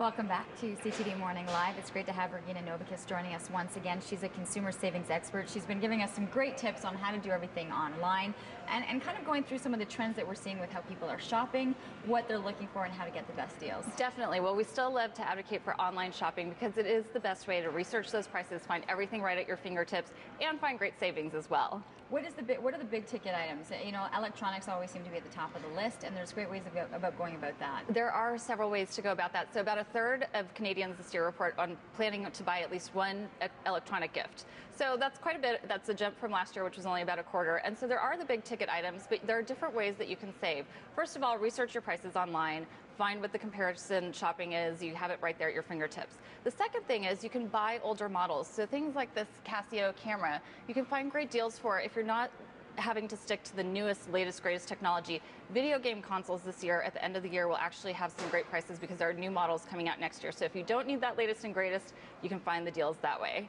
Welcome back to CTV Morning Live. It's great to have Regina Novakis joining us once again. She's a consumer savings expert. She's been giving us some great tips on how to do everything online and kind of going through some of the trends that we're seeing with how people are shopping, what they're looking for, and how to get the best deals. Definitely. Well, we still love to advocate for online shopping because it is the best way to research those prices, find everything right at your fingertips, and find great savings as well. What are the big ticket items? You know, electronics always seem to be at the top of the list, and there's great ways about going about that. There are several ways to go about that. So about a third of Canadians this year report on planning to buy at least one electronic gift. So that's quite a bit. That's a jump from last year, which was only about a quarter. And so there are the big ticket items, but there are different ways that you can save. First of all, research your prices online. Find what the comparison shopping is. You have it right there at your fingertips. The second thing is you can buy older models. So things like this Casio camera, you can find great deals for if you're not having to stick to the newest, latest, greatest technology. Video game consoles this year, at the end of the year, will actually have some great prices because there are new models coming out next year. So if you don't need that latest and greatest, you can find the deals that way.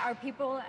Are people,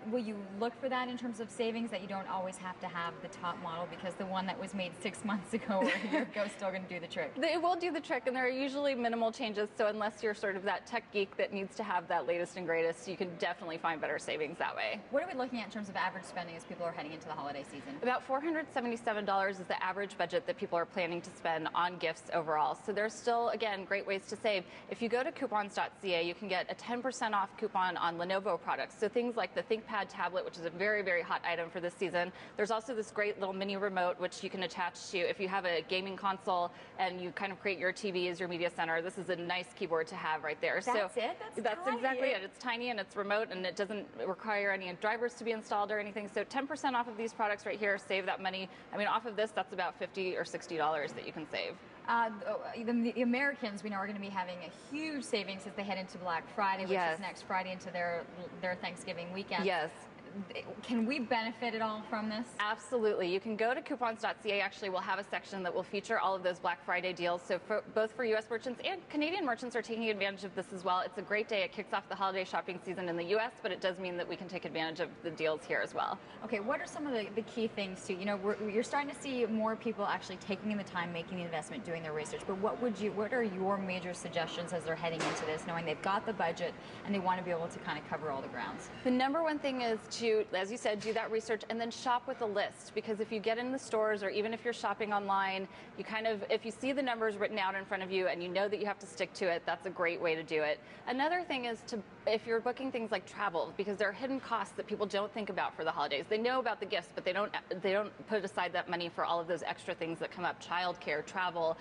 will you look for that in terms of savings, that you don't always have to have the top model because the one that was made 6 months ago or a year ago is still going to do the trick? It will do the trick, and there are usually minimal changes. So unless you're sort of that tech geek that needs to have that latest and greatest, you can definitely find better savings that way. What are we looking at in terms of average spending as people are heading into the holiday season? About $477 is the average budget that people are planning to spend on gifts overall. So there's still, again, great ways to save. If you go to coupons.ca, you can get a 10% off coupon on Lenovo products. So things like the ThinkPad tablet, which is a very, very hot item for this season. There's also this great little mini remote, which you can attach to if you have a gaming console and you kind of create your TV as your media center. This is a nice keyboard to have right there. That's it? That's exactly it. It's tiny and it's remote and it doesn't require any drivers to be installed or anything. So 10% off of these products right here. Save that money. I mean, off of this, that's about $50 or $60 that you can save. The Americans, we know, are going to be having a huge savings as they head into Black Friday, which is next Friday, into their Thanksgiving weekend. Yes. Can we benefit at all from this? Absolutely. You can go to coupons.ca. Actually, we'll have a section that will feature all of those Black Friday deals. So both for U.S. merchants and Canadian merchants are taking advantage of this as well. It's a great day. It kicks off the holiday shopping season in the U.S., but it does mean that we can take advantage of the deals here as well. Okay, what are some of the key things too? You know, you're starting to see more people actually taking the time, making the investment, doing their research. But what are your major suggestions as they're heading into this, knowing they've got the budget and they want to be able to kind of cover all the grounds? The number one thing is to, as you said, do that research and then shop with a list, because if you get in the stores or even if you're shopping online, you kind of, if you see the numbers written out in front of you and you know that you have to stick to it, that's a great way to do it. Another thing is to, if you're booking things like travel, because there are hidden costs that people don't think about for the holidays. They know about the gifts, but they don't put aside that money for all of those extra things that come up: childcare, travel,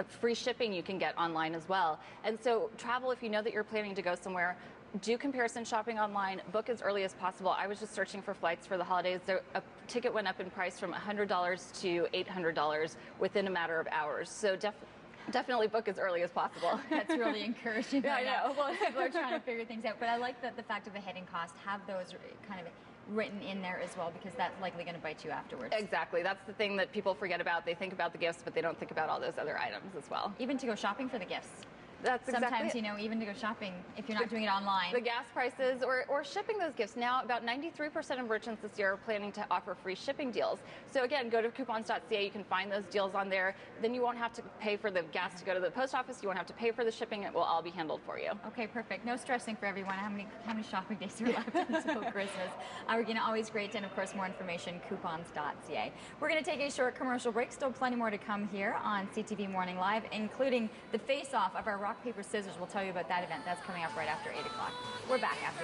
free shipping you can get online as well. And so travel, if you know that you're planning to go somewhere, do comparison shopping online, book as early as possible. I was just searching for flights for the holidays. A ticket went up in price from $100 to $800 within a matter of hours. So definitely book as early as possible. That's really encouraging. Yeah, I know. Well, people are trying to figure things out. But I like that the fact of the hidden cost, have those kind of written in there as well, because that's likely going to bite you afterwards. Exactly. That's the thing that people forget about. They think about the gifts, but they don't think about all those other items as well. Even to go shopping for the gifts. That's sometimes, exactly even to go shopping, if you're not doing it online. The gas prices or shipping those gifts. Now, about 93% of merchants this year are planning to offer free shipping deals. So again, go to coupons.ca. You can find those deals on there. Then you won't have to pay for the gas to go to the post office. You won't have to pay for the shipping. It will all be handled for you. Okay, perfect. No stressing for everyone. How many shopping days are left until Christmas? Again, always great. And of course, more information, coupons.ca. We're going to take a short commercial break. Still plenty more to come here on CTV Morning Live, including the face-off of our rock, paper, scissors. We'll tell you about that event. That's coming up right after 8 o'clock. We're back after